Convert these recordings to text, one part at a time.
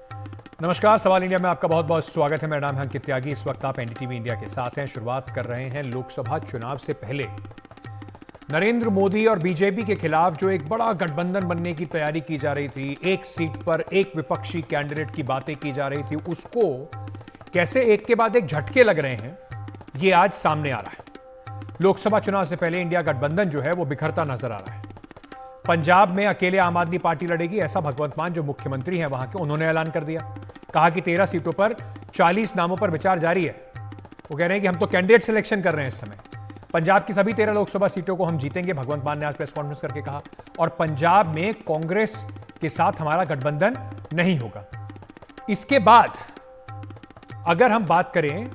नमस्कार, सवाल इंडिया में आपका बहुत बहुत स्वागत है। मेरा नाम है अंकित त्यागी। इस वक्त आप एनडीटीवी इंडिया के साथ हैं। शुरुआत कर रहे हैं लोकसभा चुनाव से पहले नरेंद्र मोदी और बीजेपी के खिलाफ जो एक बड़ा गठबंधन बनने की तैयारी की जा रही थी, एक सीट पर एक विपक्षी कैंडिडेट की बातें की जा रही थी, उसको कैसे एक के बाद एक झटके लग रहे हैं, ये आज सामने आ रहा है। लोकसभा चुनाव से पहले इंडिया गठबंधन जो है वो बिखरता नजर आ रहा है। पंजाब में अकेले आम आदमी पार्टी लड़ेगी, ऐसा भगवंत मान जो मुख्यमंत्री हैं वहां के, उन्होंने ऐलान कर दिया। कहा कि 13 सीटों पर 40 नामों पर विचार जारी है। वो कह रहे हैं कि हम तो कैंडिडेट सिलेक्शन कर रहे हैं इस समय। पंजाब की सभी 13 लोकसभा सीटों को हम जीतेंगे, भगवंत मान ने आज प्रेस कॉन्फ्रेंस करके कहा। और पंजाब में कांग्रेस के साथ हमारा गठबंधन नहीं होगा। इसके बाद अगर हम बात करें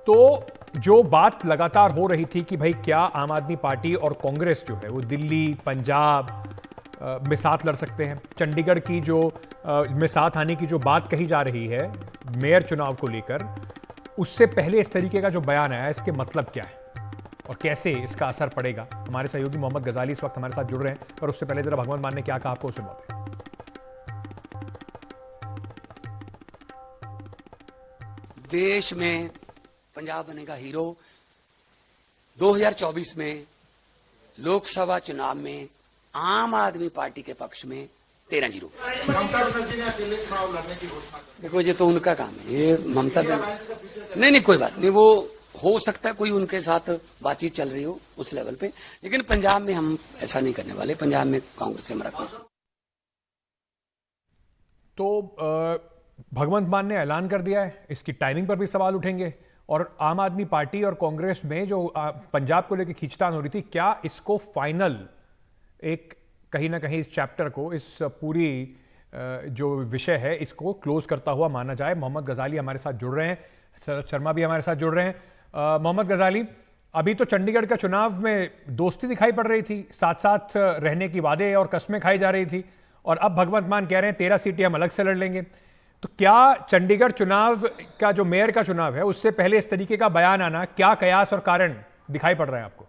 तो जो बात लगातार हो रही थी कि भाई क्या आम आदमी पार्टी और कांग्रेस जो है वो दिल्ली, पंजाब में साथ लड़ सकते हैं, चंडीगढ़ की जो में साथ आने की जो बात कही जा रही है मेयर चुनाव को लेकर, उससे पहले इस तरीके का जो बयान आया, इसके मतलब क्या है और कैसे इसका असर पड़ेगा। हमारे सहयोगी मोहम्मद गजाली इस वक्त हमारे साथ जुड़ रहे हैं, पर उससे पहले जरा भगवंत मान ने क्या कहा आपको सुनवाते हैं। देश में पंजाब बनेगा हीरो। 2024 में लोकसभा चुनाव में आम आदमी पार्टी के पक्ष में 13-0। देखो ये तो उनका काम है, ये ममता नहीं कोई बात नहीं, वो हो सकता है कोई उनके साथ बातचीत चल रही हो उस लेवल पे, लेकिन पंजाब में हम ऐसा नहीं करने वाले। पंजाब में कांग्रेस से हमारा कोई। तो भगवंत मान ने ऐलान कर दिया है, इसकी टाइमिंग पर भी सवाल उठेंगे। और आम आदमी पार्टी और कांग्रेस में जो पंजाब को लेकर खींचतान हो रही थी, क्या इसको फाइनल एक कहीं ना कहीं इस चैप्टर को, इस पूरी जो विषय है इसको क्लोज करता हुआ माना जाए। मोहम्मद गजाली हमारे साथ जुड़ रहे हैं, शरद शर्मा भी हमारे साथ जुड़ रहे हैं। मोहम्मद गजाली, अभी तो चंडीगढ़ का चुनाव में दोस्ती दिखाई पड़ रही थी, साथ साथ रहने की वादे और कस्में खाई जा रही थी, और अब भगवंत मान कह रहे हैं 13 सीटें हम अलग से लड़ लेंगे। तो क्या चंडीगढ़ चुनाव का जो मेयर का चुनाव है उससे पहले इस तरीके का बयान आना, क्या कयास और कारण दिखाई पड़ रहे हैं आपको?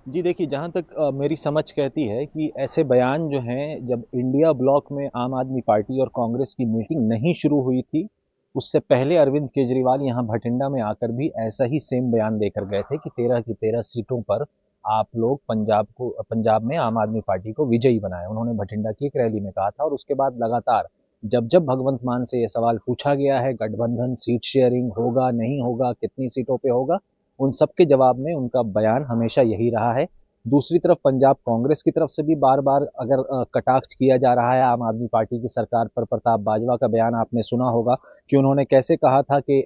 जी देखिए, जहाँ तक मेरी समझ कहती है कि ऐसे बयान जो हैं, जब इंडिया ब्लॉक में आम आदमी पार्टी और कांग्रेस की मीटिंग नहीं शुरू हुई थी, उससे पहले अरविंद केजरीवाल यहाँ भटिंडा में आकर भी ऐसा ही सेम बयान देकर गए थे कि 13 की 13 सीटों पर आप लोग पंजाब में आम आदमी पार्टी को विजयी बनाए। उन्होंने भटिंडा की एक रैली में कहा था। और उसके बाद लगातार जब जब भगवंत मान से ये सवाल पूछा गया है, गठबंधन सीट शेयरिंग होगा नहीं होगा, कितनी सीटों पे होगा, उन सब के जवाब में उनका बयान हमेशा यही रहा है। दूसरी तरफ पंजाब कांग्रेस की तरफ से भी बार बार अगर कटाक्ष किया जा रहा है आम आदमी पार्टी की सरकार पर। प्रताप बाजवा का बयान आपने सुना होगा कि उन्होंने कैसे कहा था कि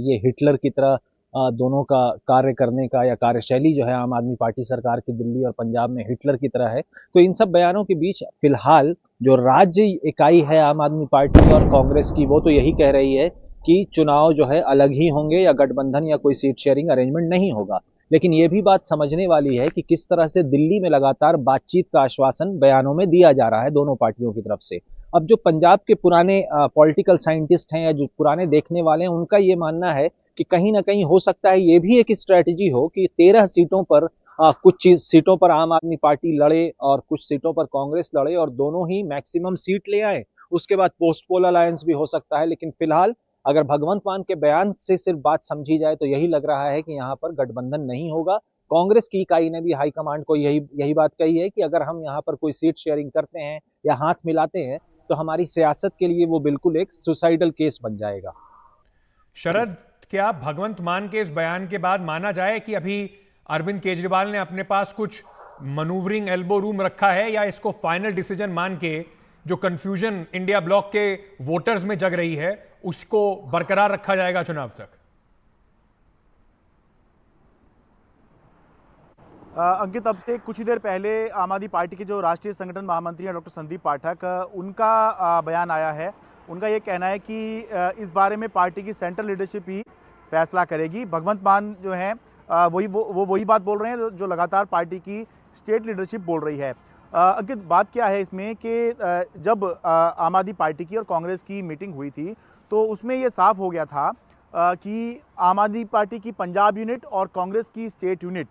ये हिटलर की तरह दोनों का कार्य करने का या कार्यशैली जो है आम आदमी पार्टी सरकार की दिल्ली और पंजाब में हिटलर की तरह है। तो इन सब बयानों के बीच फिलहाल जो राज्य इकाई है आम आदमी पार्टी और कांग्रेस की, वो तो यही कह रही है कि चुनाव जो है अलग ही होंगे या गठबंधन या कोई सीट शेयरिंग अरेंजमेंट नहीं होगा। लेकिन यह भी बात समझने वाली है कि किस तरह से दिल्ली में लगातार बातचीत का आश्वासन बयानों में दिया जा रहा है दोनों पार्टियों की तरफ से। अब जो पंजाब के पुराने पॉलिटिकल साइंटिस्ट हैं या जो पुराने देखने वाले हैं, उनका ये मानना है कि कहीं ना कहीं हो सकता है ये भी एक स्ट्रैटेजी हो कि 13 सीटों पर कुछ सीटों पर आम आदमी पार्टी लड़े और कुछ सीटों पर कांग्रेस लड़े और दोनों ही मैक्सिमम सीट ले आए। उसके बाद पोस्ट पोल अलायंस भी हो सकता है। लेकिन फिलहाल अगर भगवंत मान के बयान से सिर्फ बात समझी जाए तो यही लग रहा है कि यहाँ पर गठबंधन नहीं होगा। कांग्रेस की इकाई ने भी हाईकमांड को यही बात कही है कि अगर हम यहाँ पर कोई सीट शेयरिंग करते हैं या हाथ मिलाते हैं तो हमारी सियासत के लिए वो बिल्कुल एक सुसाइडल केस बन जाएगा। शरद, क्या भगवंत मान के इस बयान के बाद माना जाए कि अभी अरविंद केजरीवाल ने अपने पास कुछ मनूवरिंग एल्बो रूम रखा है, या इसको फाइनल डिसीजन मान के जो कंफ्यूजन इंडिया ब्लॉक के वोटर्स में जग रही है उसको बरकरार रखा जाएगा चुनाव तक? अंकित, अब से कुछ ही देर पहले आम आदमी पार्टी के जो राष्ट्रीय संगठन महामंत्री हैं डॉक्टर संदीप पाठक, उनका बयान आया है। उनका ये कहना है कि इस बारे में पार्टी की सेंट्रल लीडरशिप ही फैसला करेगी। भगवंत मान जो हैं वही बात बोल रहे हैं जो लगातार पार्टी की स्टेट लीडरशिप बोल रही है। अंकित, बात क्या है इसमें कि जब आम आदमी पार्टी की और कांग्रेस की मीटिंग हुई थी तो उसमें ये साफ हो गया था कि आम आदमी पार्टी की पंजाब यूनिट और कांग्रेस की स्टेट यूनिट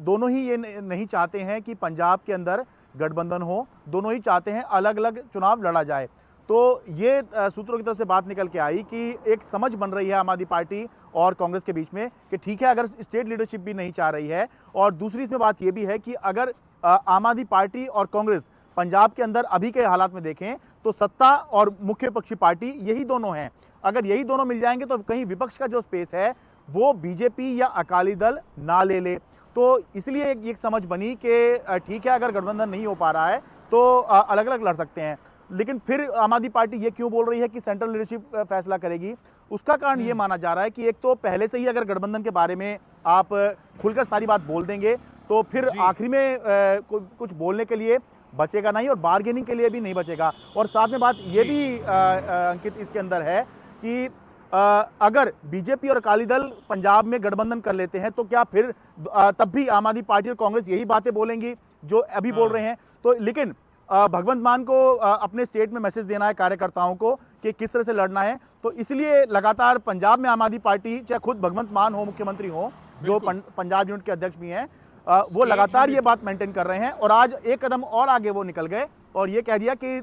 दोनों ही ये नहीं चाहते हैं कि पंजाब के अंदर गठबंधन हो, दोनों ही चाहते हैं अलग अलग चुनाव लड़ा जाए। तो ये सूत्रों की तरफ से बात निकल के आई कि एक समझ बन रही है आम आदमी पार्टी और कांग्रेस के बीच में कि ठीक है, अगर स्टेट लीडरशिप भी नहीं चाह रही है, और दूसरी इसमें बात यह भी है कि अगर आम आदमी पार्टी और कांग्रेस पंजाब के अंदर अभी के हालात में देखें तो सत्ता और मुख्य विपक्षी पार्टी यही दोनों हैं। अगर यही दोनों मिल जाएंगे तो कहीं विपक्ष का जो स्पेस है वो बीजेपी या अकाली दल ना ले ले। तो इसलिए एक समझ बनी कि ठीक है, अगर गठबंधन नहीं हो पा रहा है तो अलग अलग लड़ सकते हैं। लेकिन फिर आम आदमी पार्टी ये क्यों बोल रही है कि सेंट्रल लीडरशिप फैसला करेगी? उसका कारण ये माना जा रहा है कि एक तो पहले से ही अगर गठबंधन के बारे में आप खुलकर सारी बात बोल देंगे तो फिर आखिरी में कुछ बोलने के लिए बचेगा नहीं और बार्गेनिंग के लिए भी नहीं बचेगा। और साथ में बात ये भी अंकित इसके अंदर है कि अगर बीजेपी और अकाली दल पंजाब में गठबंधन कर लेते हैं तो क्या फिर तब भी आम आदमी पार्टी और कांग्रेस यही बातें बोलेंगी जो अभी बोल रहे हैं? तो लेकिन भगवंत मान को अपने स्टेट में मैसेज देना है कार्यकर्ताओं को कि किस तरह से लड़ना है। तो इसलिए लगातार पंजाब में आम आदमी पार्टी, चाहे खुद भगवंत मान हो, मुख्यमंत्री हो, जो पंजाब यूनिट के अध्यक्ष भी हैं, वो लगातार ये बात मेंटेन कर रहे हैं। और आज एक कदम और आगे वो निकल गए और ये कह दिया कि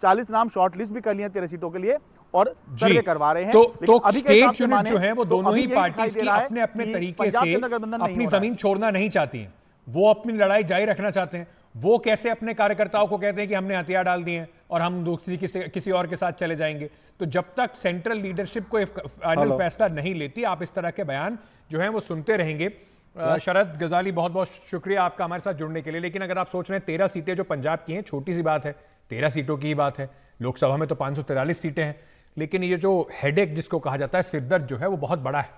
40 नाम शॉर्ट लिस्ट भी कर लिए 13 सीटों के लिए और सर्वे करवा रहे हैं। तो स्टेट यूनिट जो है वो दोनों ही पार्टीज की अपने अपने तरीके से अपनी जमीन छोड़ना नहीं चाहती हैं, वो अपनी लड़ाई जारी रखना चाहते हैं। वो कैसे अपने कार्यकर्ताओं को कहते हैं कि हमने हथियार डाल दिए हैं और हम दूसरी किसी और के साथ चले जाएंगे। तो जब तक सेंट्रल लीडरशिप को फाइनल फैसला नहीं लेती, आप इस तरह के बयान जो हैं वो सुनते रहेंगे। शरद गजाली, बहुत बहुत शुक्रिया आपका हमारे साथ जुड़ने के लिए। लेकिन अगर आप सोच रहे हैं 13 सीटें जो पंजाब की हैं, छोटी सी बात है, 13 सीटों की ही बात है। लोकसभा में तो 543 सीटें हैं। लेकिन ये जो हेडेक जिसको कहा जाता है, सिरदर्द जो है वो बहुत बड़ा है,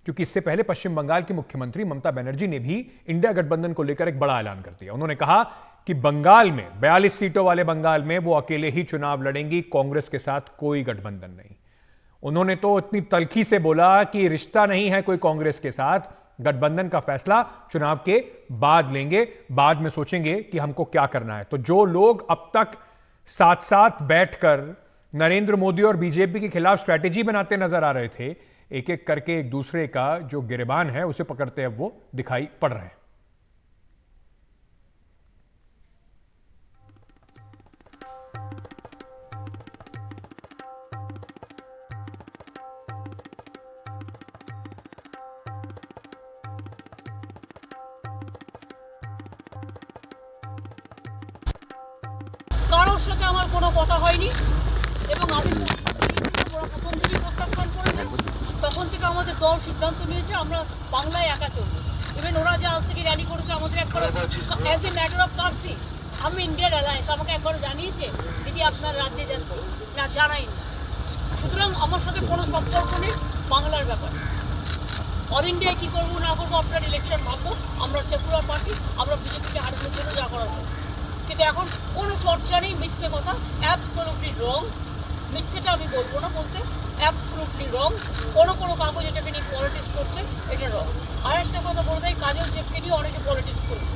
क्योंकि इससे पहले पश्चिम बंगाल की मुख्यमंत्री ममता बनर्जी ने भी इंडिया गठबंधन को लेकर एक बड़ा ऐलान कर दिया। उन्होंने कहा कि बंगाल में 42 सीटों वाले बंगाल में वो अकेले ही चुनाव लड़ेंगी, कांग्रेस के साथ कोई गठबंधन नहीं। उन्होंने तो इतनी तल्खी से बोला कि रिश्ता नहीं है कोई कांग्रेस के साथ, गठबंधन का फैसला चुनाव के बाद लेंगे, बाद में सोचेंगे कि हमको क्या करना है। तो जो लोग अब तक साथ साथ बैठकर नरेंद्र मोदी और बीजेपी के खिलाफ स्ट्रैटेजी बनाते नजर आ रहे थे, एक एक करके एक दूसरे का जो गिरबान है उसे पकड़ते अब वो दिखाई पड़ रहे हैं। কারোর সাথে আমার কোনো কথা হয়নি এবং আমি প্রথম থেকে প্রত্যাখ্যান করেছি। তখন থেকে আমাদের দল সিদ্ধান্ত নিয়েছে আমরা বাংলায় একা চলবো। ইভেন ওরা যে আজ থেকে র্যালি করেছে আমাদের একবার অ্যাজ এ ম্যাটার অফ কার্সি, আমি ইন্ডিয়ার অ্যালায়েন্স আমাকে একবার জানিয়েছে দিদি আপনার রাজ্যে যাচ্ছি, না জানাইনি। সুতরাং আমার সাথে কোনো সম্পর্ক নেই বাংলার ব্যাপারে। অল ইন্ডিয়ায় কী করবো না করবো আপনার ইলেকশন ভাববো। আমরা সেকুলার পার্টি, আমরা বিজেপিকে হারানোর জন্য যা করার করবো। কিন্তু এখন কোনো চর্চা নেই, মিথ্যে কথা, অ্যাবসলিউটলি রং। মিথ্যেটা আমি বলবো না বলতে, অ্যাবসলিউটলি রং। কোনো কাগজ এটাকে নিয়ে পলিটিক্স করছে, এটা রং। আর একটা কথা বলে দেয়, কাজল শেখকে নিয়ে অনেকে পলিটিক্স করছে।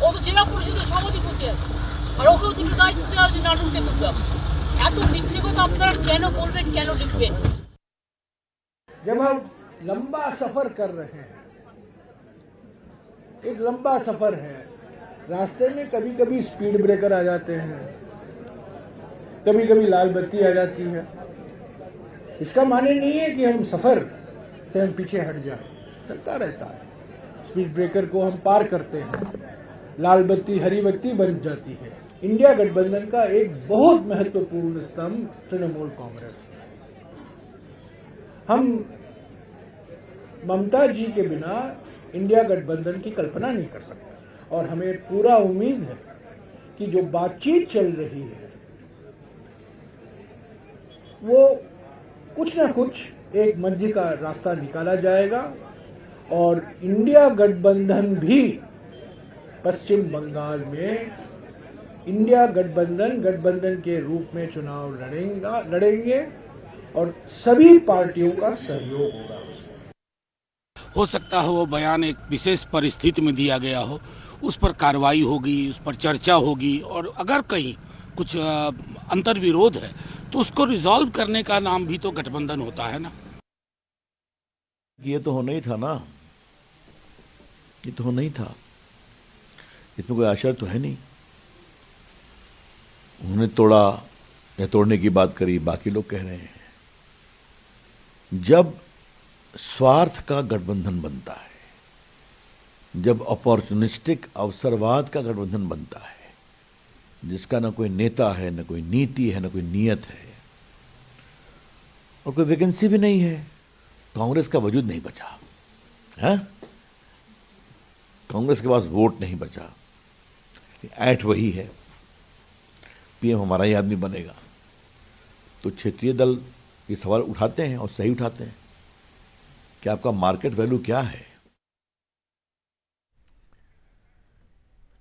ও তো জেলা পরিষদের সভাধিপতি আছে, আর ওকেও দুটো দায়িত্ব দেওয়া আছে নাটুকে দুটো। এত মিথ্যে কথা আপনারা কেন বলবেন, কেন লিখবেন? जब हम लंबा सफर कर रहे हैं, एक लंबा सफर है, रास्ते में कभी कभी स्पीड ब्रेकर आ जाते हैं, कभी कभी लाल बत्ती आ जाती है। इसका माने नहीं है कि हम सफर से हम पीछे हट जाएं, चलता रहता है। स्पीड ब्रेकर को हम पार करते हैं, लाल बत्ती हरी बत्ती बन जाती है। इंडिया गठबंधन का एक बहुत महत्वपूर्ण स्तंभ तृणमूल कांग्रेस है। हम ममता जी के बिना इंडिया गठबंधन की कल्पना नहीं कर सकते और हमें पूरा उम्मीद है कि जो बातचीत चल रही है वो कुछ ना कुछ एक मध्य का रास्ता निकाला जाएगा और इंडिया गठबंधन भी पश्चिम बंगाल में इंडिया गठबंधन के रूप में चुनाव लड़ेंगे और सभी पार्टियों का सहयोग होगा उसमें। हो सकता है वो बयान एक विशेष परिस्थिति में दिया गया हो, उस पर कार्रवाई होगी, उस पर चर्चा होगी और अगर कहीं कुछ अंतर्विरोध है तो उसको रिजॉल्व करने का नाम भी तो गठबंधन होता है ना। ये तो होना ही था ना, ये तो होना ही था, इसमें कोई आशा तो है नहीं। उन्होंने तोड़ा या तोड़ने की बात करी, बाकी लोग कह रहे हैं। जब स्वार्थ का गठबंधन बनता है, जब अपॉर्चुनिस्टिक अवसरवाद का गठबंधन बनता है, जिसका ना कोई नेता है, ना कोई नीति है, ना कोई नीयत है और कोई वैकेंसी भी नहीं है, कांग्रेस का वजूद नहीं बचा है। कांग्रेस के पास वोट नहीं बचा, ऐठ वही है, पीएम हमारा ही आदमी बनेगा। तो क्षेत्रीय दल ये सवाल उठाते हैं और सही उठाते हैं कि आपका मार्केट वैल्यू क्या है।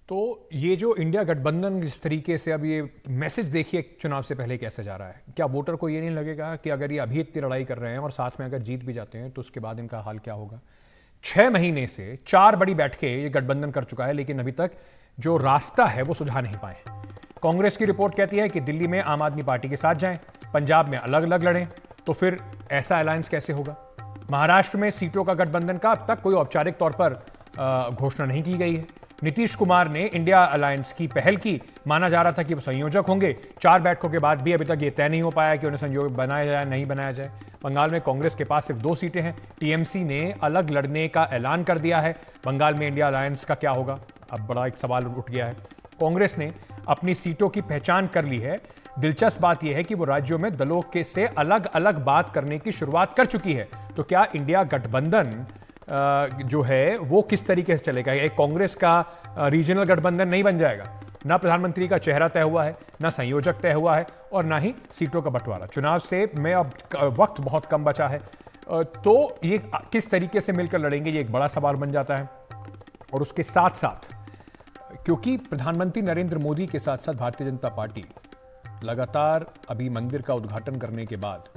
तो ये जो इंडिया गठबंधन जिस तरीके से अब ये मैसेज देखिए चुनाव से पहले कैसे जा रहा है, क्या वोटर को ये नहीं लगेगा कि अगर ये अभी इतनी लड़ाई कर रहे हैं और साथ में अगर जीत भी जाते हैं तो उसके बाद इनका हाल क्या होगा? 6 महीने से 4 बड़ी बैठकें ये गठबंधन कर चुका है, लेकिन अभी तक जो रास्ता है वो सुझा नहीं पाए। कांग्रेस की रिपोर्ट कहती है कि दिल्ली में आम आदमी पार्टी के साथ जाएं, पंजाब में अलग अलग लड़ें, तो फिर ऐसा अलायंस कैसे होगा? महाराष्ट्र में सीटों का गठबंधन का अब तक कोई औपचारिक तौर पर घोषणा नहीं की गई है। नीतीश कुमार ने इंडिया अलायंस की पहल की, माना जा रहा था कि वो संयोजक होंगे। 4 बैठकों के बाद भी अभी तक ये तय नहीं हो पाया कि उन्हें संयोजक बनाया जाए नहीं बनाया जाए। बंगाल में कांग्रेस के पास सिर्फ 2 सीटें हैं। टीएमसी ने अलग लड़ने का ऐलान कर दिया है। बंगाल में इंडिया अलायंस का क्या होगा, अब बड़ा एक सवाल उठ गया है। कांग्रेस ने अपनी सीटों की पहचान कर ली है। दिलचस्प बात यह है कि वो राज्यों में दलों के से अलग अलग बात करने की शुरुआत कर चुकी है। तो क्या इंडिया गठबंधन जो है वो किस तरीके से चलेगा? एक कांग्रेस का रीजनल गठबंधन नहीं बन जाएगा। ना प्रधानमंत्री का चेहरा तय हुआ है, ना संयोजक तय हुआ है और ना ही सीटों का बंटवारा। चुनाव से में अब वक्त बहुत कम बचा है, तो ये किस तरीके से मिलकर लड़ेंगे, ये एक बड़ा सवाल बन जाता है। और उसके साथ साथ क्योंकि प्रधानमंत्री नरेंद्र मोदी के साथ साथ भारतीय जनता पार्टी लगातार अभी मंदिर का उद्घाटन करने के बाद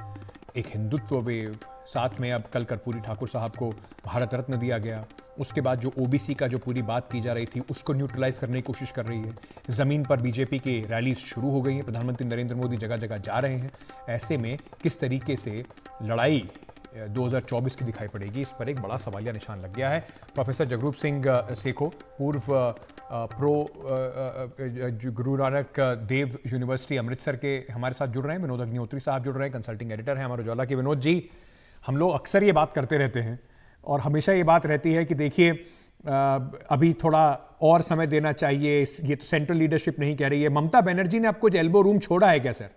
एक हिंदुत्व वेव, साथ में अब कल कर्पूरी ठाकुर साहब को भारत रत्न दिया गया, उसके बाद जो ओबीसी का जो पूरी बात की जा रही थी उसको न्यूट्रलाइज करने की कोशिश कर रही है। जमीन पर बीजेपी की रैलीज शुरू हो गई हैं, प्रधानमंत्री नरेंद्र मोदी जगह जगह जा रहे हैं। ऐसे में किस तरीके से लड़ाई 2024 की दिखाई पड़ेगी, इस पर एक बड़ा सवालिया निशान लग गया है। प्रोफेसर जगरूप सिंह सेखो, पूर्व गुरु नानक देव यूनिवर्सिटी अमृतसर के हमारे साथ जुड़ रहे हैं। विनोद अग्निहोत्री साहब जुड़ रहे हैं, कंसल्टिंग एडिटर हैं हमारे उजाला के। विनोद जी, हम लोग अक्सर ये बात करते रहते हैं और हमेशा ये बात रहती है कि देखिए अभी थोड़ा और समय देना चाहिए, ये तो सेंट्रल लीडरशिप नहीं कह रही है। ममता बनर्जी ने आपको एल्बो रूम छोड़ा है क्या सर?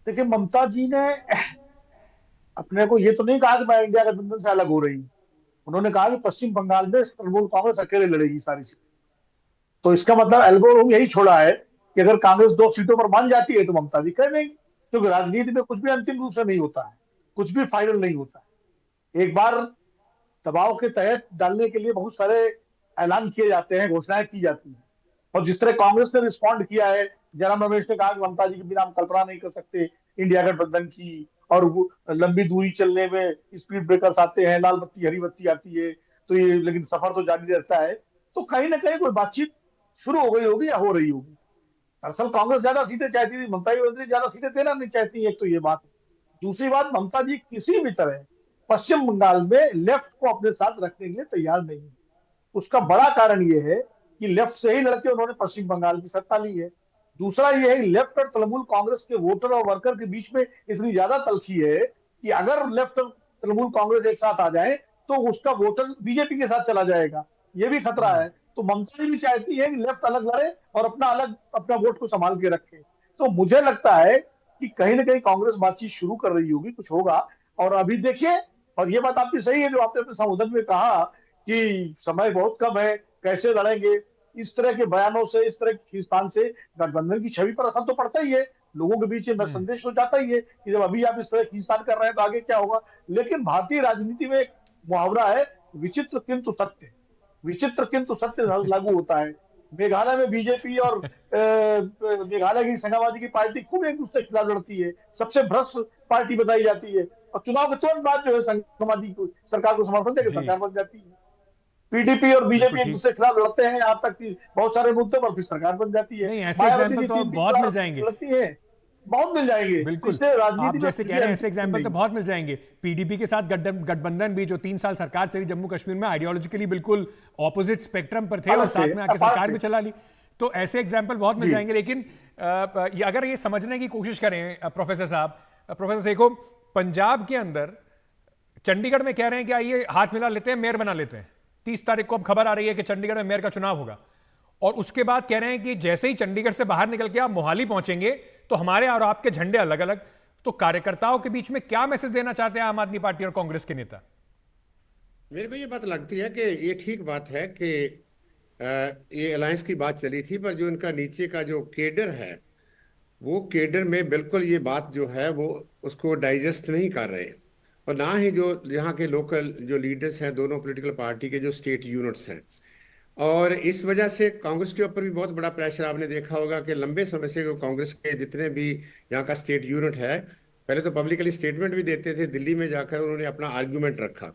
देखिए, ममता जी ने अपने को ये तो नहीं कहा कि मैं इंडिया गठबंधन से अलग हो रही हूँ। उन्होंने कहा कि पश्चिम बंगाल में तृणमूल कांग्रेस अकेले लड़ेगी सारी सीटें। तो इसका मतलब एल्बो रूम यही छोड़ा है कि अगर कांग्रेस 2 सीटों पर मान जाती है तो ममता जी कर देंगी, क्योंकि राजनीति में कुछ भी अंतिम रूप से नहीं होता है, कुछ भी फाइनल नहीं होता है। एक बार दबाव के तहत डालने के लिए बहुत सारे ऐलान किए जाते हैं, घोषणाएं की जाती हैं, और जिस तरह कांग्रेस ने रिस्पॉन्ड किया है, जयराम रमेश ने कहा कि ममता जी के बिना हम कल्पना नहीं कर सकते इंडिया गठबंधन की, और लंबी दूरी चलने में स्पीड ब्रेकर्स आते हैं, लाल बत्ती हरी बत्ती आती है, तो ये लेकिन सफर तो जारी रहता है। तो कहीं ना कहीं कोई बातचीत शुरू हो गई होगी या हो रही होगी। दरअसल कांग्रेस ज्यादा सीटें चाहती थी, ममता बनर्जी ज्यादा सीटें देना नहीं चाहती, एक तो ये बात है। दूसरी बात, ममता जी किसी भी तरह पश्चिम बंगाल में लेफ्ट को अपने साथ रखने के लिए तैयार नहीं है। उसका बड़ा कारण ये है कि लेफ्ट से ही लड़के उन्होंने पश्चिम बंगाल की सत्ता ली है। दूसरा ये है कि लेफ्ट और तृणमूल कांग्रेस के वोटर और वर्कर के बीच में इतनी ज्यादा तलखी है कि अगर लेफ्ट और तृणमूल कांग्रेस एक साथ आ जाए तो उसका वोटर बीजेपी के साथ चला जाएगा, ये भी खतरा है। तो ममता जी भी चाहती है कि लेफ्ट अलग लड़े और अपना वोट को संभाल के रखे। तो मुझे लगता है कि कहीं ना कहीं कांग्रेस बातचीत शुरू कर रही होगी, कुछ होगा। और अभी देखिए, और ये बात आपकी सही है जो आपने अपने संबोधन में कहा कि समय बहुत कम है, कैसे लड़ेंगे। इस तरह के बयानों से, इस तरह की खींचतान से गठबंधन की छवि पर असर तो पड़ता ही है, लोगों के बीच में संदेश तो जाता ही है कि जब अभी आप इस तरह खींचतान कर रहे हैं तो आगे क्या होगा। लेकिन भारतीय राजनीति में एक मुहावरा है, विचित्र किंतु सत्य। विचित्र किंतु सत्य लागू होता है। मेघालय में बीजेपी और मेघालय की समाजवादी की पार्टी खूब एक दूसरे के खिलाफ लड़ती है, सबसे भ्रष्ट पार्टी बताई जाती है, और चुनाव के तुरंत बाद जो है समाजवादी सरकार को समर्थन देकर सरकार बन जाती है। पीडीपी और बीजेपी एक दूसरे के खिलाफ लड़ते हैं, यहाँ तक कि बहुत सारे मुद्दों पर फिर सरकार बन जाती है। नहीं, ऐसे एग्जाम्पल तो बहुत मिल जाएंगे, लड़ती है, बहुत मिल जाएंगे। बिल्कुल, आप जैसे कह रहे हैं ऐसे एग्जाम्पल तो बहुत मिल जाएंगे। पीडीपी के साथ गठबंधन भी जो 3 साल सरकार चली जम्मू कश्मीर में, आइडियोलॉजिकली बिल्कुल ऑपोजिट स्पेक्ट्रम पर थे और साथ में आके सरकार भी चला ली। तो ऐसे एग्जाम्पल बहुत मिल जाएंगे, लेकिन अगर ये समझने की कोशिश करें प्रोफेसर साहब, प्रोफेसर सेखो, पंजाब के अंदर चंडीगढ़ में कह रहे हैं कि आइए हाथ मिला लेते हैं, मेयर बना लेते हैं। 30 तारीख को अब खबर आ रही है कि चंडीगढ़ में मेयर का चुनाव होगा, और उसके बाद कह रहे हैं कि जैसे ही चंडीगढ़ से बाहर निकल के आप मोहाली पहुंचेंगे तो हमारे और आपके झंडे अलग अलग। तो कार्यकर्ताओं के बीच में क्या मैसेज देना चाहते हैं आम आदमी पार्टी और कांग्रेस के नेता? मेरे को ये बात लगती है कि ये ठीक बात है कि ये अलायंस की बात चली थी, पर जो इनका नीचे का जो केडर है, वो केडर में बिल्कुल ये बात जो है वो उसको डाइजेस्ट नहीं कर रहे, और ना ही जो यहाँ के लोकल जो लीडर्स हैं दोनों पॉलिटिकल पार्टी के, जो स्टेट यूनिट्स हैं। और इस वजह से कांग्रेस के ऊपर भी बहुत बड़ा प्रेशर आपने देखा होगा कि लंबे समय से कांग्रेस के जितने भी यहाँ का स्टेट यूनिट है, पहले तो पब्लिकली स्टेटमेंट भी देते थे, दिल्ली में जाकर उन्होंने अपना आर्ग्यूमेंट रखा।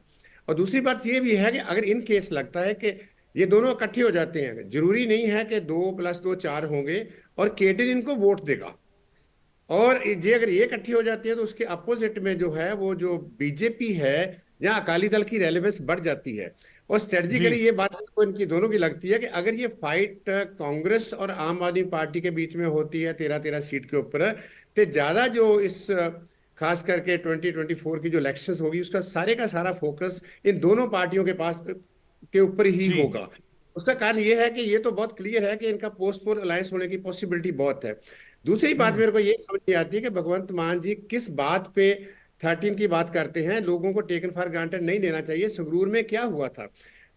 और दूसरी बात ये भी है कि अगर इन केस लगता है कि ये दोनों इकट्ठे हो जाते हैं, जरूरी नहीं है कि 2 + 2 4 होंगे और केडर इनको वोट देगा, और ये अगर ये इकट्ठी हो जाती है तो उसके अपोजिट में जो है वो जो बीजेपी है, जहाँ अकाली दल की रेलेवेंस बढ़ जाती है। और स्ट्रेटजिकली ये बात तो इनकी दोनों की लगती है कि अगर ये फाइट कांग्रेस और आम आदमी पार्टी के बीच में होती है 13-13 सीट के ऊपर, तो ज्यादा जो इस खास करके 2024 की जो इलेक्शंस होगी उसका सारे का सारा फोकस इन दोनों पार्टियों के पास के ऊपर ही होगा। उसका कारण ये है कि ये तो बहुत क्लियर है कि इनका पोस्ट पोल अलायंस होने की पॉसिबिलिटी बहुत है। दूसरी बात मेरे को ये समझ नहीं आती है कि भगवंत मान जी किस बात पे 13 की बात करते हैं। लोगों को टेकन फॉर ग्रांटेड नहीं लेना चाहिए। संगरूर में क्या हुआ था,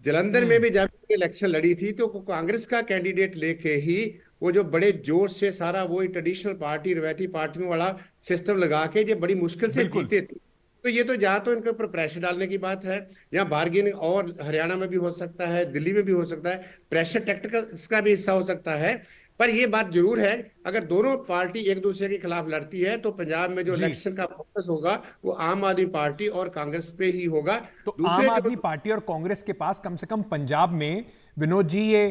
जलंधर में भी जब इलेक्शन लड़ी थी तो कांग्रेस का कैंडिडेट लेके ही वो जो बड़े जोर से सारा वही ट्रेडिशनल पार्टी रवायती पार्टियों वाला सिस्टम लगा के जो बड़ी मुश्किल से जीते थे। तो ये तो जहाँ तो इनके ऊपर प्रेशर डालने की बात है, या बार्गेनिंग, और हरियाणा में भी हो सकता है, दिल्ली में भी हो सकता है, प्रेशर टैक्टिक्स का भी हिस्सा हो सकता है। पर ये बात जरूर है, अगर दोनों पार्टी एक दूसरे के खिलाफ लड़ती है तो पंजाब में जो इलेक्शन का फोकस होगा वो आम आदमी पार्टी और कांग्रेस पे ही होगा। तो आम आदमी पार्टी और कांग्रेस के पास कम से कम पंजाब में, विनोद जी, ये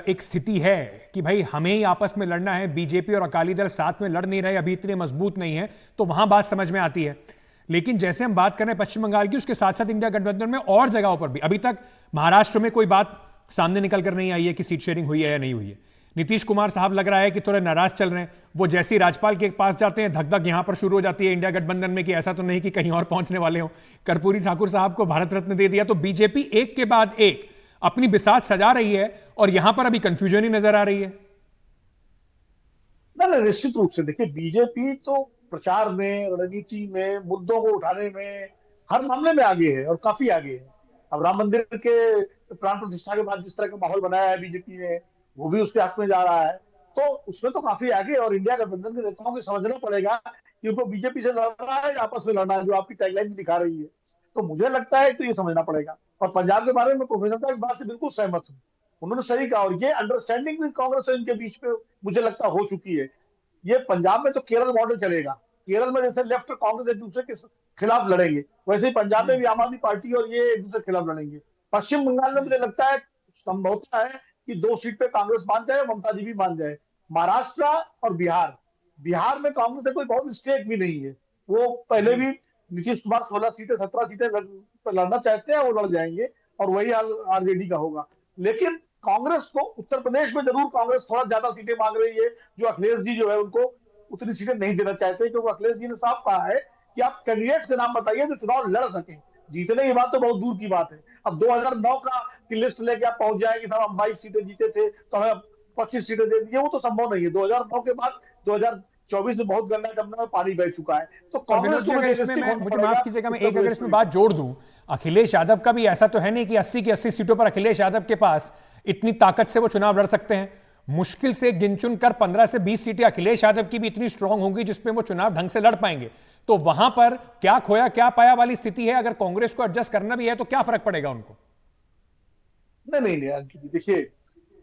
एक स्थिति है कि भाई हमें ही आपस में लड़ना है, बीजेपी और अकाली दल साथ में लड़ नहीं रहे, अभी इतने मजबूत नहीं है, तो वहां बात समझ में आती है। लेकिन जैसे हम बात कर रहे हैं पश्चिम बंगाल की, उसके साथ साथ इंडिया गठबंधन में और जगहों पर भी अभी तक महाराष्ट्र में कोई बात सामने निकल कर नहीं आई है कि सीट शेयरिंग हुई है या नहीं हुई है। नीतीश कुमार साहब लग रहा है कि थोड़े नाराज चल रहे हैं। वो जैसे ही राज्यपाल के पास जाते हैं, धक धक यहां पर शुरू हो जाती है इंडिया गठबंधन में कि ऐसा तो नहीं कि कहीं और पहुंचने वाले हो। कर्पूरी ठाकुर साहब को भारत रत्न दे दिया। तो बीजेपी एक के बाद एक अपनी बिसात सजा रही है और यहां पर अभी कंफ्यूजन ही नजर आ रही है। ना निश्चित रूप से देखिए, बीजेपी तो प्रचार में, रणनीति में, मुद्दों को उठाने में हर मामले में आगे है और काफी आगे है। अब राम मंदिर के प्राण प्रतिष्ठा के बाद जिस तरह का माहौल बनाया है बीजेपी ने, वो भी उसके हक में जा रहा है, तो उसमें तो काफी आगे। और इंडिया गठबंधन के नेताओं को समझना पड़ेगा कि उनको बीजेपी से लड़ना है या आपस में लड़ना है, जो आपकी टैगलाइन भी दिखा रही है। तो मुझे लगता है तो ये समझना पड़ेगा। और पंजाब के बारे में प्रोफेसर साहब की बात से बिल्कुल सहमत हूँ, उन्होंने सही कहा। और ये अंडरस्टैंडिंग भी कांग्रेस और इनके बीच में मुझे लगता हो चुकी है। ये पंजाब में तो केरल मॉडल चलेगा। केरल में जैसे लेफ्ट और कांग्रेस एक दूसरे के खिलाफ लड़ेंगे, वैसे ही पंजाब में भी आम आदमी पार्टी और ये एक दूसरे के खिलाफ लड़ेंगे। पश्चिम बंगाल में मुझे लगता है संभवतः है कि 2 सीट पे कांग्रेस मान जाए, ममता जी भी मान जाए। महाराष्ट्र और बिहार में कांग्रेस से कोई बहुत स्टेक भी नहीं है। वो पहले भी नीतीश कुमार 16 सीटें 17 सीटें लड़ना चाहते हैं, वो लड़ जाएंगे और वही आरजेडी का होगा। लेकिन कांग्रेस को उत्तर प्रदेश में जरूर कांग्रेस थोड़ा ज्यादा सीटें मांग रही है, जो अखिलेश जी जो है उनको उतनी सीटें नहीं देना चाहते, क्योंकि अखिलेश जी ने साफ कहा है कि आप कैंडिडेट्स के नाम बताइए जो चुनाव लड़ सके। जीतने की बात तो बहुत दूर की बात है। अब 2009 का की लिस्ट लेके आप पहुंच जाएंगे, साहब हम 22 सीटें जीते थे तो हमें 25 सीटें दे दीजिए, वो तो संभव नहीं है। 2009 के बाद 2024 में बहुत गन्ना करने में पानी बह चुका है। तो कांग्रेस को मुझे माफ कीजिएगा, मैं एक अगर इसमें बात जोड़ दूं, अखिलेश यादव का भी ऐसा तो है नहीं कि 80 की 80 सीटों पर अखिलेश यादव के पास इतनी ताकत से वो चुनाव लड़ सकते हैं। मुश्किल से गिन चुन कर 15 से 20 सीटें अखिलेश यादव की भी इतनी स्ट्रांग होंगी जिसपे वो चुनाव ढंग से लड़ पाएंगे। तो वहां पर क्या खोया क्या पाया वाली स्थिति है। अगर कांग्रेस को एडजस्ट करना भी है तो क्या फर्क पड़ेगा उनको? नहीं, देखिए,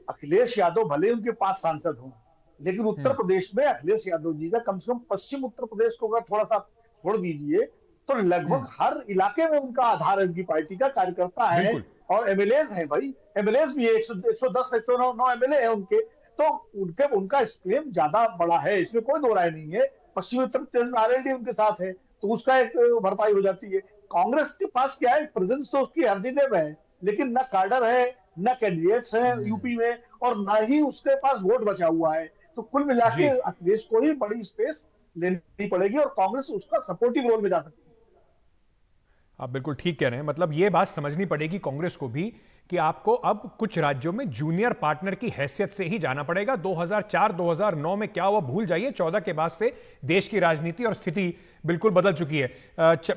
अखिलेश यादव भले उनके 5 सांसद हों, लेकिन उत्तर प्रदेश में अखिलेश यादव जी का कम से कम पश्चिम उत्तर प्रदेश को अगर थोड़ा सा छोड़ दीजिए तो लगभग हर इलाके में उनका आधार है, उनकी पार्टी का कार्यकर्ता है और एमएलएज हैं। भाई एमएलएज भी 110 109 एमएलए है उनके, तो उनका स्ट्रेंथ ज्यादा बड़ा है, इसमें कोई दो राय नहीं है। पश्चिमी उत्तर प्रदेश में आरएलडी उनके साथ है, तो उसका एक भरपाई हो जाती है। कांग्रेस के पास क्या है, प्रेजेंस तो उसकी हर जगह में है, लेकिन ना कार्डर है, न कैंडिडेट्स हैं यूपी में, और ना ही उसके पास वोट बचा हुआ है। तो कुल मिला के देश को ही बड़ी स्पेस लेनी पड़ेगी और कांग्रेस उसका सपोर्टिव रोल में जा सकती है। आप बिल्कुल ठीक कह रहे हैं। मतलब ये बात समझनी पड़ेगी कांग्रेस को भी कि आपको अब कुछ राज्यों में जूनियर पार्टनर की हैसियत से ही जाना पड़ेगा। 2004-2009 में क्या हुआ भूल जाइए, 14 के बाद से देश की राजनीति और स्थिति बिल्कुल बदल चुकी है।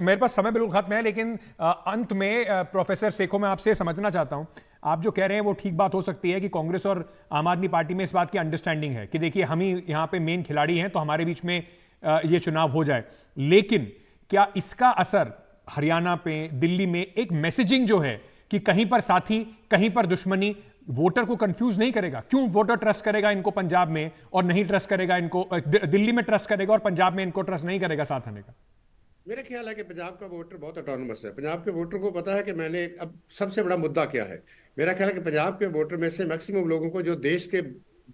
मेरे पास समय बिल्कुल खत्म है, लेकिन अंत में प्रोफेसर सेखो मैं आपसे समझना चाहता हूं, आप जो कह रहे हैं वो ठीक बात हो सकती है कि कांग्रेस और आम आदमी पार्टी में इस बात की अंडरस्टैंडिंग है कि देखिए हम ही यहाँ पे मेन खिलाड़ी हैं, तो हमारे बीच में ये चुनाव हो जाए। लेकिन क्या इसका असर हरियाणा पे, दिल्ली में एक मैसेजिंग जो है कि कहीं पर साथी कहीं पर दुश्मनी, वोटर को कंफ्यूज नहीं करेगा? क्यों वोटर ट्रस्ट करेगा इनको पंजाब में और नहीं ट्रस्ट करेगा इनको दिल्ली में, ट्रस्ट करेगा और पंजाब में इनको ट्रस्ट नहीं करेगा साथ आने का? मेरा ख्याल है कि पंजाब का वोटर बहुत ऑटोनमस है। पंजाब के वोटर को पता है कि मैंने अब सबसे बड़ा मुद्दा क्या है। मेरा ख्याल है कि पंजाब के वोटर में से मैक्सिमम लोगों को जो देश के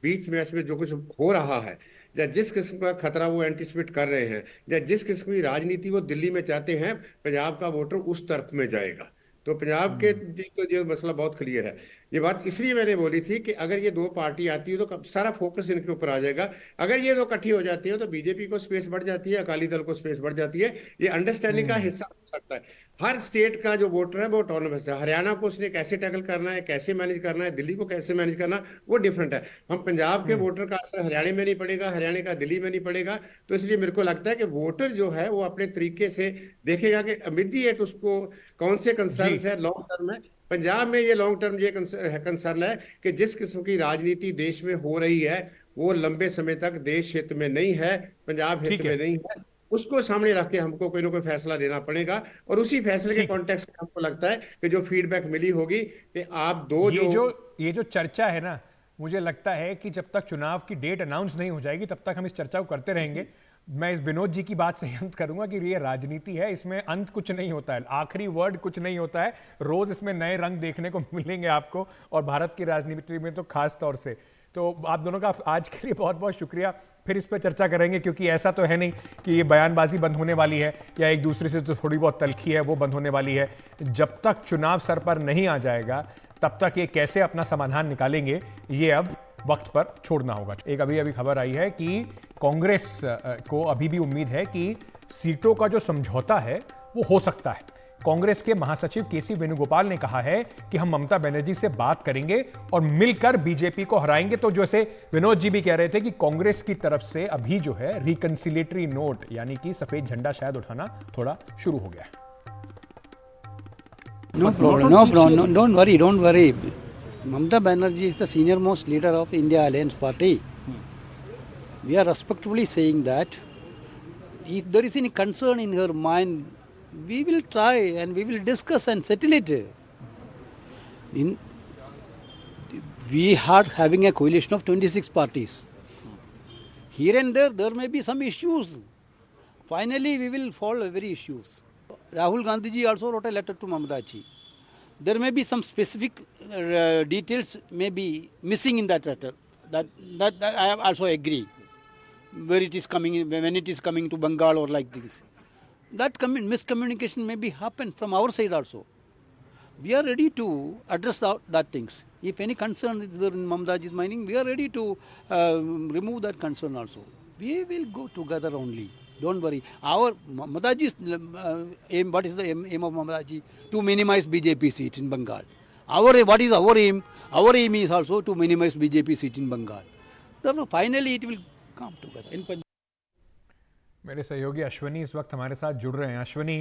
बीच में इसमें जो कुछ हो रहा है, या जिस किस्म का खतरा वो एंटिसिपेट कर रहे हैं, या जिस किस्म की राजनीति वो दिल्ली में चाहते हैं, पंजाब का वोटर उस तरफ में जाएगा। तो पंजाब के तो जो मसला बहुत क्लियर है। ये बात इसलिए मैंने बोली थी कि अगर ये दो पार्टी आती है तो सारा फोकस इनके ऊपर आ जाएगा। अगर ये दो इकट्ठी हो जाती है तो बीजेपी को स्पेस बढ़ जाती है, अकाली दल को स्पेस बढ़ जाती है। ये अंडरस्टैंडिंग का हिस्सा हो सकता है। हर स्टेट का जो वोटर है वो ऑटोनमस है। हरियाणा को उसने कैसे टैकल करना है, कैसे मैनेज करना है, दिल्ली को कैसे मैनेज करना, वो डिफरेंट है। हम पंजाब के वोटर का असर हरियाणा में नहीं पड़ेगा, हरियाणा का दिल्ली में नहीं पड़ेगा। तो इसलिए मेरे को लगता है कि वोटर जो है वो अपने तरीके से देखेगा कि इमीडिएट उसको कौन से कंसर्न है लॉन्ग टर्म में। पंजाब में ये लॉन्ग टर्म ये कंसर्न है कि जिस किस्म की राजनीति देश में हो रही है वो लंबे समय तक देश हित में नहीं है, पंजाब हित में नहीं है। उसको सामने रख के हमको कोई ना कोई फैसला लेना पड़ेगा, और उसी फैसले के कॉन्टेक्स्ट में हमको लगता है कि जो फीडबैक मिली होगी कि आप दो ये जो चर्चा है ना, मुझे लगता है कि जब तक चुनाव की डेट अनाउंस नहीं हो जाएगी तब तक हम इस चर्चा को करते रहेंगे। मैं इस विनोद जी की बात से अंत करूंगा कि ये राजनीति है, इसमें अंत कुछ नहीं होता है, आखिरी वर्ड कुछ नहीं होता है। रोज इसमें नए रंग देखने को मिलेंगे आपको, और भारत की राजनीति में तो खास तौर से। तो आप दोनों का आज के लिए बहुत बहुत शुक्रिया। फिर इस पर चर्चा करेंगे, क्योंकि ऐसा तो है नहीं कि ये बयानबाजी बंद होने वाली है या एक दूसरे से जो थोड़ी बहुत तलखी है वो बंद होने वाली है। जब तक चुनाव सर पर नहीं आ जाएगा तब तक ये कैसे अपना समाधान निकालेंगे ये अब वक्त पर छोड़ना होगा। एक अभी खबर आई है कि कांग्रेस को अभी भी उम्मीद है कि सीटों का जो समझौता है वो हो सकता है। कांग्रेस के महासचिव केसी वेणुगोपाल ने कहा है कि हम ममता बनर्जी से बात करेंगे और मिलकर बीजेपी को हराएंगे। तो जैसे विनोद जी भी कह रहे थे कि कांग्रेस की तरफ से अभी जो है रिकंसिलेटरी नोट यानी कि सफेद झंडा शायद उठाना थोड़ा शुरू हो गया है। No problem. Don't worry. Mamata Banerjee is the senior most leader of India Alliance Party. We are respectfully saying that if there is any concern in her mind, we will try and we will discuss and settle it. We are having a coalition of 26 parties. Here and there may be some issues. Finally, we will solve every issues. Rahul Gandhi ji also wrote a letter to Mamata ji. There may be some specific details may be missing in that letter. That I also agree. Where it is coming, when it is coming to Bengal or like this, that miscommunication may be happened from our side also. We are ready to address that things. If any concern is there in Mamata ji's mind, we are ready to remove that concern also. We will go together only. Don't worry. Our Mamata ji's aim, what is the aim of Mamata ji? To minimize BJP seat in Bengal. What is our aim? Our aim is also to minimize BJP seat in Bengal. Therefore, finally it will come together. मेरे सहयोगी अश्वनी इस वक्त हमारे साथ जुड़ रहे हैं। अश्वनी,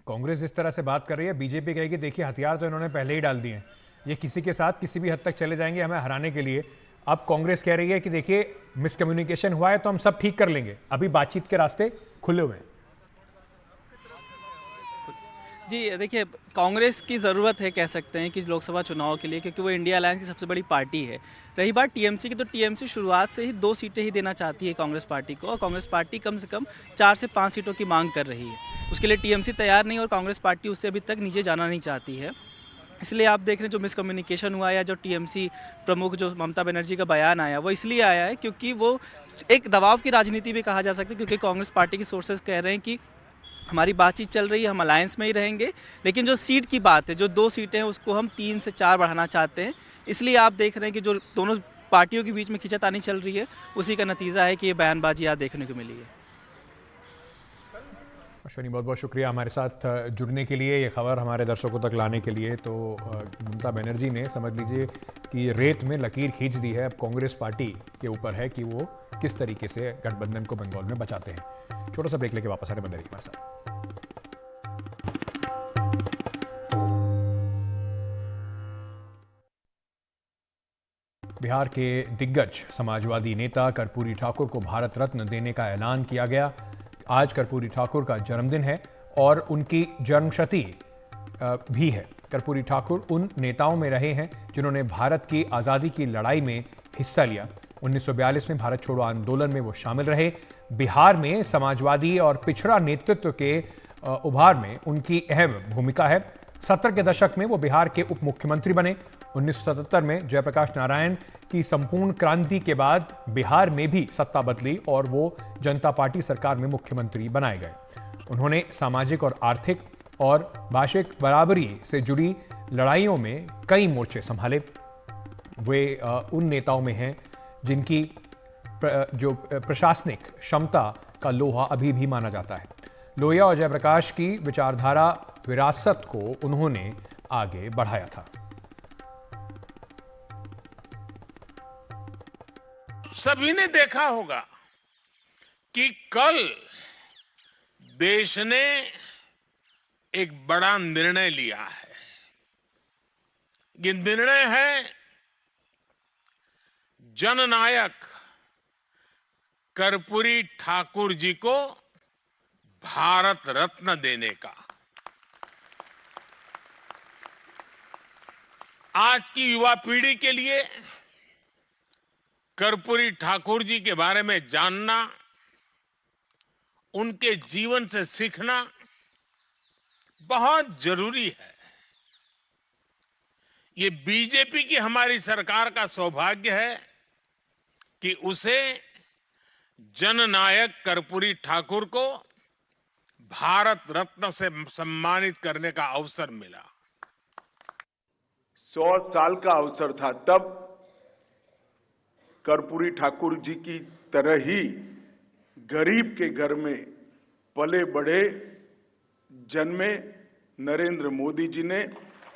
कांग्रेस इस तरह से बात कर रही है, बीजेपी कहेगी देखिए हथियार तो इन्होंने पहले ही डाल दिए हैं, ये किसी के साथ किसी भी हद तक चले जाएंगे हमें हराने के लिए। अब कांग्रेस कह रही है कि देखिए मिसकम्युनिकेशन हुआ है तो हम सब ठीक कर लेंगे, अभी बातचीत के रास्ते खुले हुए हैं। जी देखिए, कांग्रेस की ज़रूरत है कह सकते हैं कि लोकसभा चुनाव के लिए, क्योंकि वो इंडिया अलायंस की सबसे बड़ी पार्टी है। रही बात टीएमसी की, तो टीएमसी शुरुआत से ही 2 सीटें ही देना चाहती है कांग्रेस पार्टी को, और कांग्रेस पार्टी कम से कम 4 से 5 सीटों की मांग कर रही है। उसके लिए टीएमसी तैयार नहीं और कांग्रेस पार्टी उससे अभी तक नीचे जाना नहीं चाहती है। इसलिए आप देख रहे हैं जो मिसकम्युनिकेशन हुआ या जो टीएमसी प्रमुख जो ममता बनर्जी का बयान आया वो इसलिए आया है क्योंकि वो एक दबाव की राजनीति भी कहा जा सकती है, क्योंकि कांग्रेस पार्टी के सोर्सेज कह रहे हैं कि हमारी बातचीत चल रही है, हम अलायंस में ही रहेंगे, लेकिन जो सीट की बात है, जो 2 सीटें हैं उसको हम 3 से 4 बढ़ाना चाहते हैं। इसलिए आप देख रहे हैं कि जो दोनों पार्टियों के बीच में खींचातानी चल रही है, उसी का नतीजा है कि ये बयानबाजी आज देखने को मिली है। अश्विनी, बहुत बहुत शुक्रिया हमारे साथ जुड़ने के लिए, ये खबर हमारे दर्शकों तक लाने के लिए। तो ममता बनर्जी ने, समझ लीजिए कि रेत में लकीर खींच दी है। अब कांग्रेस पार्टी के ऊपर है कि वो किस तरीके से गठबंधन को बंगाल में बचाते हैं। छोटा सा ब्रेक लेके वापस आ रहे, बंदे रहिए हमारे साथ। बिहार के दिग्गज समाजवादी नेता कर्पूरी ठाकुर को भारत रत्न देने का ऐलान किया गया। आज कर्पूरी ठाकुर का जन्मदिन है और उनकी जन्मशती भी है। कर्पूरी ठाकुर उन नेताओं में रहे हैं जिन्होंने भारत की आज़ादी की लड़ाई में हिस्सा लिया। 1942 में भारत छोड़ो आंदोलन में वो शामिल रहे। बिहार में समाजवादी और पिछड़ा नेतृत्व के उभार में उनकी अहम भूमिका है। 70 के दशक में वो बिहार के उप मुख्यमंत्री बने। 1977 में जयप्रकाश नारायण की संपूर्ण क्रांति के बाद बिहार में भी सत्ता बदली और वो जनता पार्टी सरकार में मुख्यमंत्री बनाए गए। उन्होंने सामाजिक और आर्थिक और भाषिक बराबरी से जुड़ी लड़ाइयों में कई मोर्चे संभाले। वे उन नेताओं में हैं जिनकी जो प्रशासनिक क्षमता का लोहा अभी भी माना जाता है। लोहिया और जयप्रकाश की विचारधारा विरासत को उन्होंने आगे बढ़ाया था। सभी ने देखा होगा कि कल देश ने एक बड़ा निर्णय लिया है। ये निर्णय है जननायक कर्पूरी ठाकुर जी को भारत रत्न देने का। आज की युवा पीढ़ी के लिए कर्पूरी ठाकुर जी के बारे में जानना, उनके जीवन से सीखना बहुत जरूरी है। ये बीजेपी की हमारी सरकार का सौभाग्य है कि उसे जननायक कर्पूरी ठाकुर को भारत रत्न से सम्मानित करने का अवसर मिला। 100 साल का अवसर था तब कर्पूरी ठाकुर जी की तरह ही गरीब के घर में पले बढ़े जन्मे नरेंद्र मोदी जी ने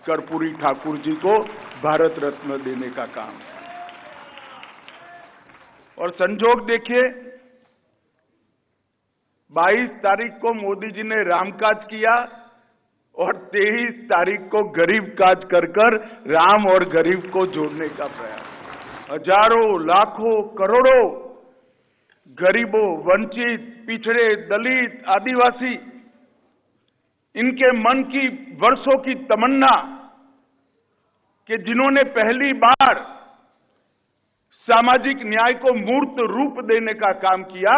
कर्पूरी ठाकुर जी को भारत रत्न देने का काम। और संजोग देखिए, 22 तारीख को मोदी जी ने राम काज किया और 23 तारीख को गरीब काज कर राम और गरीब को जोड़ने का प्रयास। हजारों, लाखों, करोड़ों गरीबों, वंचित, पिछड़े, दलित, आदिवासी, इनके मन की वर्षों की तमन्ना कि जिन्होंने पहली बार सामाजिक न्याय को मूर्त रूप देने का काम किया,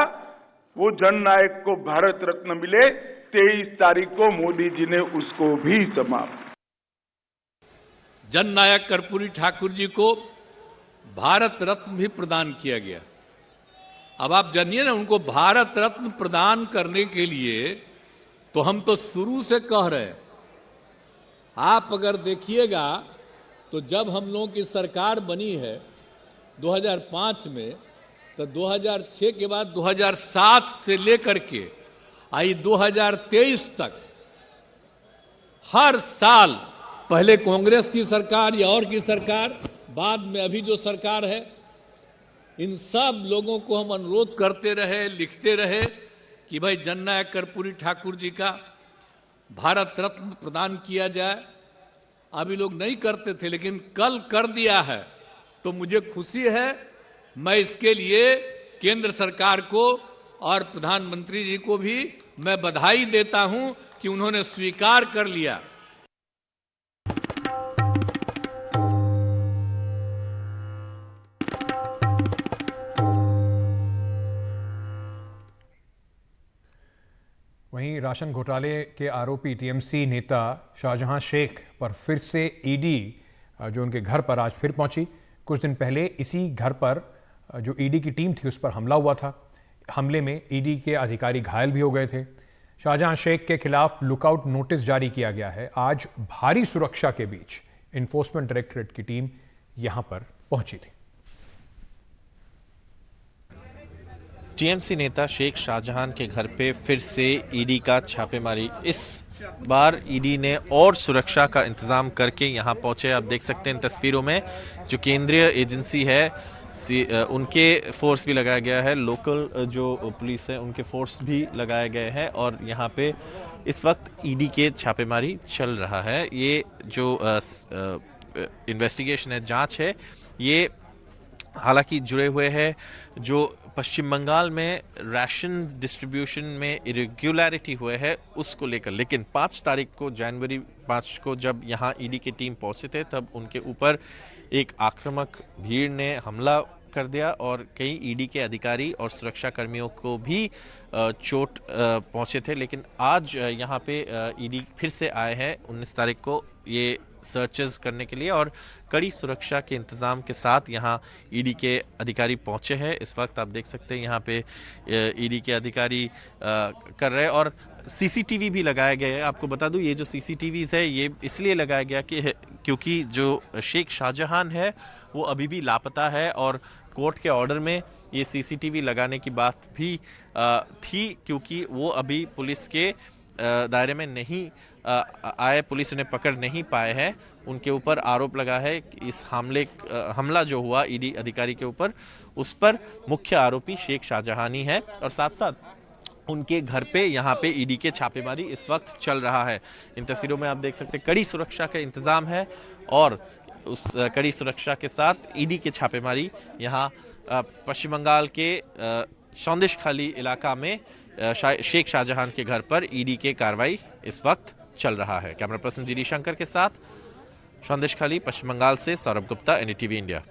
वो जननायक को भारत रत्न मिले। 23 तारीख को मोदी जी ने उसको भी समाप्त। जननायक कर्पूरी ठाकुर जी को भारत रत्न भी प्रदान किया गया। अब आप जानिए ना, उनको भारत रत्न प्रदान करने के लिए तो हम तो शुरू से कह रहे हैं। आप अगर देखिएगा तो जब हम लोगों की सरकार बनी है 2005 में, तो 2006 के बाद 2007 से लेकर के आई 2023 तक हर साल, पहले कांग्रेस की सरकार या और की सरकार, बाद में अभी जो सरकार है, इन सब लोगों को हम अनुरोध करते रहे, लिखते रहे कि भाई जननायक कर्पूरी ठाकुर जी का भारत रत्न प्रदान किया जाए। अभी लोग नहीं करते थे, लेकिन कल कर दिया है तो मुझे खुशी है। मैं इसके लिए केंद्र सरकार को और प्रधानमंत्री जी को भी मैं बधाई देता हूं कि उन्होंने स्वीकार कर लिया। वहीं राशन घोटाले के आरोपी टीएमसी नेता शाहजहां शेख पर फिर से ईडी जो उनके घर पर आज फिर पहुंची। कुछ दिन पहले इसी घर पर जो ईडी की टीम थी उस पर हमला हुआ था। हमले में ईडी के अधिकारी घायल भी हो गए थे। शाहजहां शेख के खिलाफ लुकआउट नोटिस जारी किया गया है। आज भारी सुरक्षा के बीच एनफोर्समेंट डायरेक्टरेट की टीम यहां पर पहुंची थी। टीएमसी नेता शेख शाहजहां के घर पे फिर से ईडी का छापेमारी। इस बार ईडी ने और सुरक्षा का इंतजाम करके यहां पहुंचे। आप देख सकते हैं इन तस्वीरों में जो केंद्रीय एजेंसी है उनके फोर्स भी लगाया गया है, लोकल जो पुलिस है उनके फोर्स भी लगाए गए हैं और यहाँ पे इस वक्त ईडी के छापेमारी चल रहा है। ये जो इन्वेस्टिगेशन है, जांच है, ये हालांकि जुड़े हुए हैं जो पश्चिम बंगाल में राशन डिस्ट्रीब्यूशन में इरेगुलरिटी हुए हैं उसको लेकर। लेकिन 5 तारीख को, जनवरी 5 को जब यहाँ ईडी की टीम पहुंचे थे तब उनके ऊपर एक आक्रामक भीड़ ने हमला कर दिया और कई ईडी के अधिकारी और सुरक्षा कर्मियों को भी चोट पहुंचे थे। लेकिन आज यहाँ पे ईडी फिर से आए हैं 19 तारीख को ये सर्चेस करने के लिए और कड़ी सुरक्षा के इंतजाम के साथ यहाँ ईडी के अधिकारी पहुंचे हैं। इस वक्त आप देख सकते हैं यहाँ पे ईडी के अधिकारी कर रहे हैं और सीसीटीवी भी लगाया गया है। आपको बता दूं ये जो सीसीटीवीज है ये इसलिए लगाया गया कि क्योंकि जो शेख शाहजहां है वो अभी भी लापता है और कोर्ट के ऑर्डर में ये सीसीटीवी लगाने की बात भी थी क्योंकि वो अभी पुलिस के दायरे में नहीं आए, पुलिस उन्हें पकड़ नहीं पाए हैं। उनके ऊपर आरोप लगा है कि इस हमला जो हुआ ईडी अधिकारी के ऊपर उस पर मुख्य आरोपी शेख शाहजहां ही है और साथ साथ उनके घर पे यहाँ पे ईडी के छापेमारी इस वक्त चल रहा है। इन तस्वीरों में आप देख सकते हैं कड़ी सुरक्षा का इंतजाम है और उस कड़ी सुरक्षा के साथ ईडी के छापेमारी यहाँ पश्चिम बंगाल के सौंदेशखाली इलाका में शेख शाहजहां के घर पर ईडी के कार्रवाई इस वक्त चल रहा है। कैमरा पर्सन जीडी शंकर के साथ सौंदेशखाली, पश्चिम बंगाल से सौरभ गुप्ता, एनडीटीवी इंडिया।